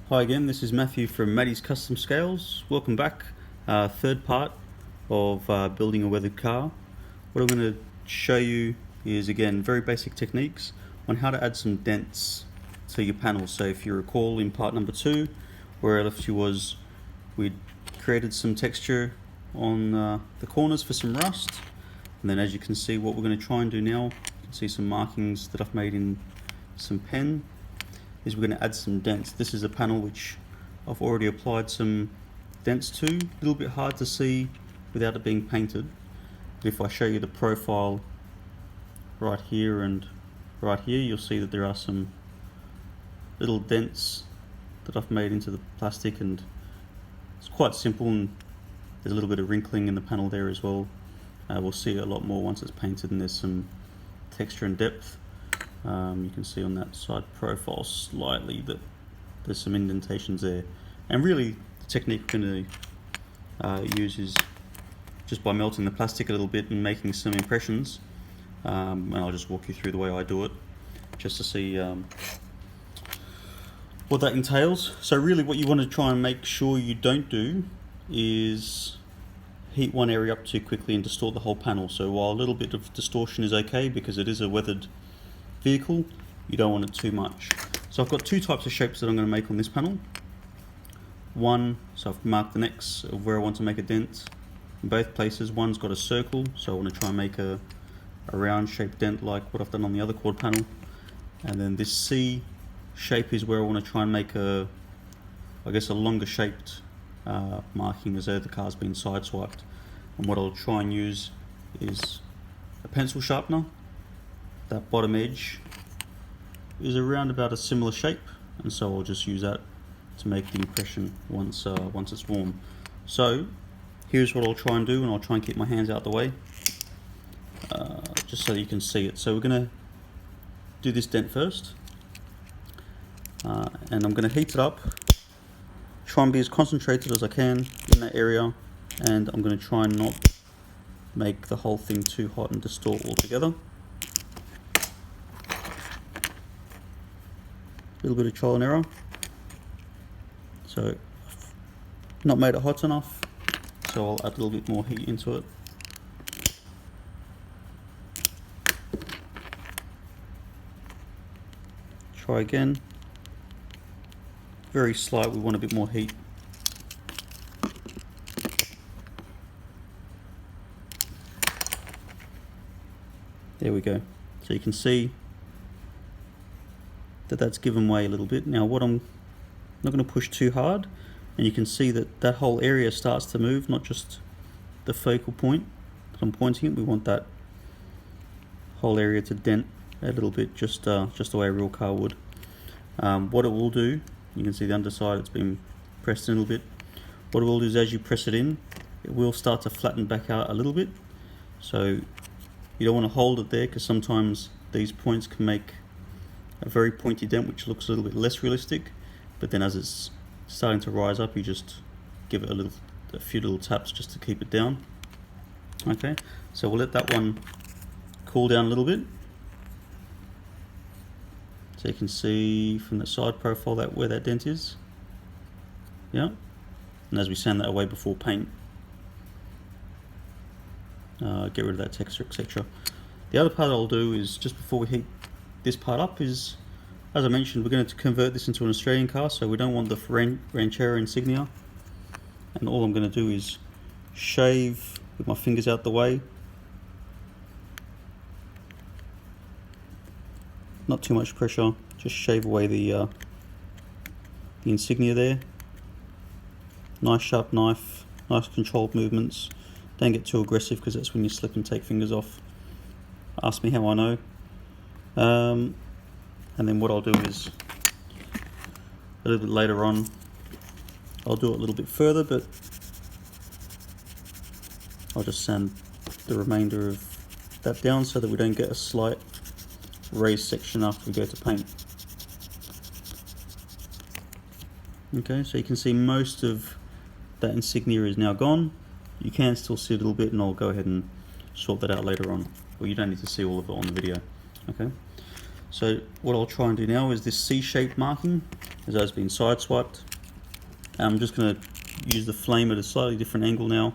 Hi again, this is Matthew from Matty's Custom Scales. Welcome back. Third part of building a weathered car. What I'm going to show you is, again, very basic techniques on how to add some dents to your panels. So if you recall in part number 2, where I left you was we'd created some texture on the corners for some rust. And then as you can see, what we're going to try and do now, you can see some markings that I've made in some pen, is we're going to add some dents. This is a panel which I've already applied some dents to. A little bit hard to see without it being painted. But if I show you the profile right here and right here, you'll see that there are some little dents that I've made into the plastic, and it's quite simple, and there's a little bit of wrinkling in the panel there as well. We'll see it a lot more once it's painted, and there's some texture and depth. You can see on that side profile slightly that there's some indentations there, and really the technique we're going to use is just by melting the plastic a little bit and making some impressions, and I'll just walk you through the way I do it just to see what that entails. So really what you want to try and make sure you don't do is heat one area up too quickly and distort the whole panel. So while a little bit of distortion is okay because it is a weathered vehicle, you don't want it too much. So I've got two types of shapes that I'm going to make on this panel. One, so I've marked the necks of where I want to make a dent in both places. One's got a circle, so I want to try and make a round shaped dent like what I've done on the other quad panel. And then this C shape is where I want to try and make a longer shaped marking, as though the car's been sideswiped. And what I'll try and use is a pencil sharpener. That bottom edge is around about a similar shape, and so I'll just use that to make the impression once it's warm. So here's what I'll try and do, and I'll try and keep my hands out the way just so you can see it. So we're going to do this dent first, and I'm going to heat it up, try and be as concentrated as I can in that area, and I'm going to try and not make the whole thing too hot and distort altogether. A little bit of trial and error. So I've not made it hot enough, so I'll add a little bit more heat into it. Try again. Very slight, we want a bit more heat. There we go. So you can see that that's given way a little bit. Now what I'm not going to push too hard, and you can see that that whole area starts to move, not just the focal point that I'm pointing at. We want that whole area to dent a little bit, just the way a real car would. What it will do, you can see the underside, it's been pressed in a little bit. What it will do is, as you press it in, it will start to flatten back out a little bit. So you don't want to hold it there, because sometimes these points can make a very pointy dent which looks a little bit less realistic, but then as it's starting to rise up, you just give it a few little taps just to keep it down. Okay, so we'll let that one cool down a little bit. So you can see from the side profile that where that dent is. Yeah, and as we sand that away before paint, get rid of that texture, etc. The other part I'll do is, just before we heat this part up, is, as I mentioned, we're going to convert this into an Australian car, so we don't want the Ranchero insignia, and all I'm going to do is shave with my fingers out the way, not too much pressure, just shave away the insignia there. Nice sharp knife, nice controlled movements, don't get too aggressive because that's when you slip and take fingers off. Ask me how I know. And then what I'll do is, a little bit later on, I'll do it a little bit further, but I'll just sand the remainder of that down so that we don't get a slight raised section after we go to paint. Okay, so you can see most of that insignia is now gone. You can still see a little bit, and I'll go ahead and sort that out later on. Well, you don't need to see all of it on the video. Okay, so what I'll try and do now is this C-shaped marking. as though it's been sideswiped. I'm just going to use the flame at a slightly different angle now,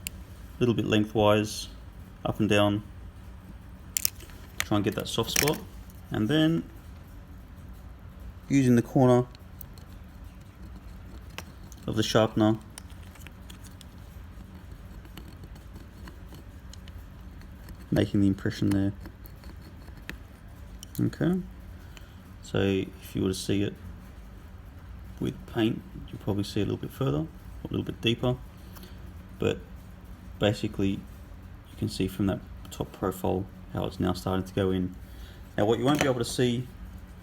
a little bit lengthwise, up and down, try and get that soft spot, and then using the corner of the sharpener making the impression there. Okay, so if you were to see it with paint, you'll probably see a little bit further, a little bit deeper, but basically you can see from that top profile how it's now starting to go in. Now what you won't be able to see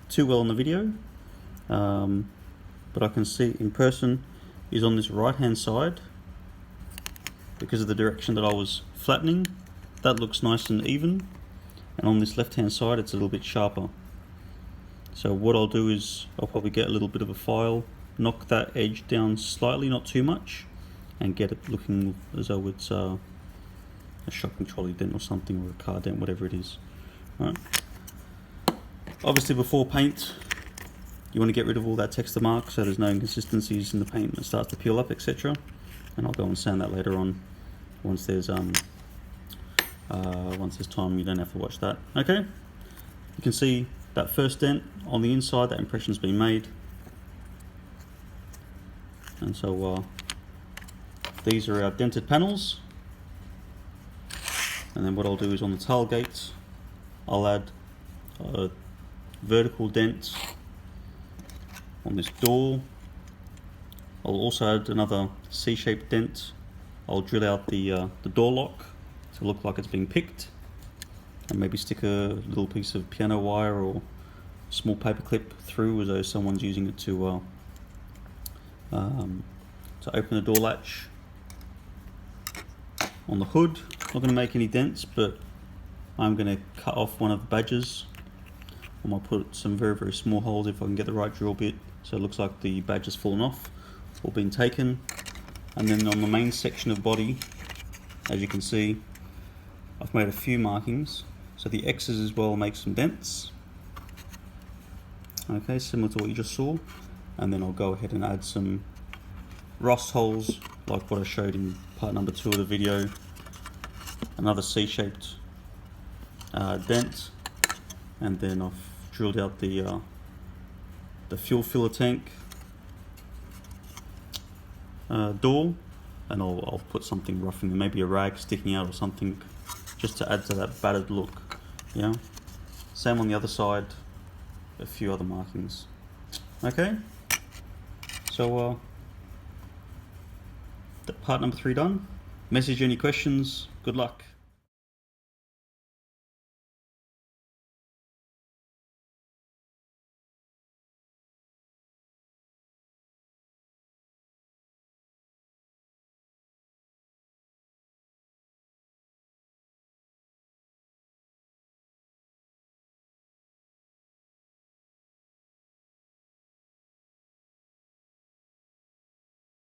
too well on the video, but I can see in person, is on this right hand side, because of the direction that I was flattening, that looks nice and even, and on this left hand side it's a little bit sharper. So what I'll do is I'll probably get a little bit of a file, knock that edge down slightly, not too much, and get it looking as though it's a shopping trolley dent or something, or a car dent, whatever it is. Right. Obviously before paint, you want to get rid of all that texture mark so there's no inconsistencies in the paint that starts to peel up, etc. And I'll go and sand that later on once there's time. You don't have to watch that. Okay, you can see that first dent on the inside, that impression's been made, and so these are our dented panels. And then what I'll do is on the tailgates, I'll add a vertical dent on this door. I'll also add another C-shaped dent. I'll drill out the door lock to look like it's been picked, and maybe stick a little piece of piano wire or small paper clip through as though someone's using it to open the door latch. On the hood, not going to make any dents, but I'm going to cut off one of the badges. I might put some very, very small holes if I can get the right drill bit, so it looks like the badge has fallen off or been taken. And then on the main section of body, as you can see, I've made a few markings, so the X's as well make some dents. Okay, similar to what you just saw. And then I'll go ahead and add some rust holes like what I showed in part number 2 of the video. Another C-shaped dent, and then I've drilled out the fuel filler tank door, and I'll put something rough in there, maybe a rag sticking out or something, just to add to that battered look. Yeah, same on the other side, a few other markings. Okay, so part number 3 done. Message any questions. Good luck.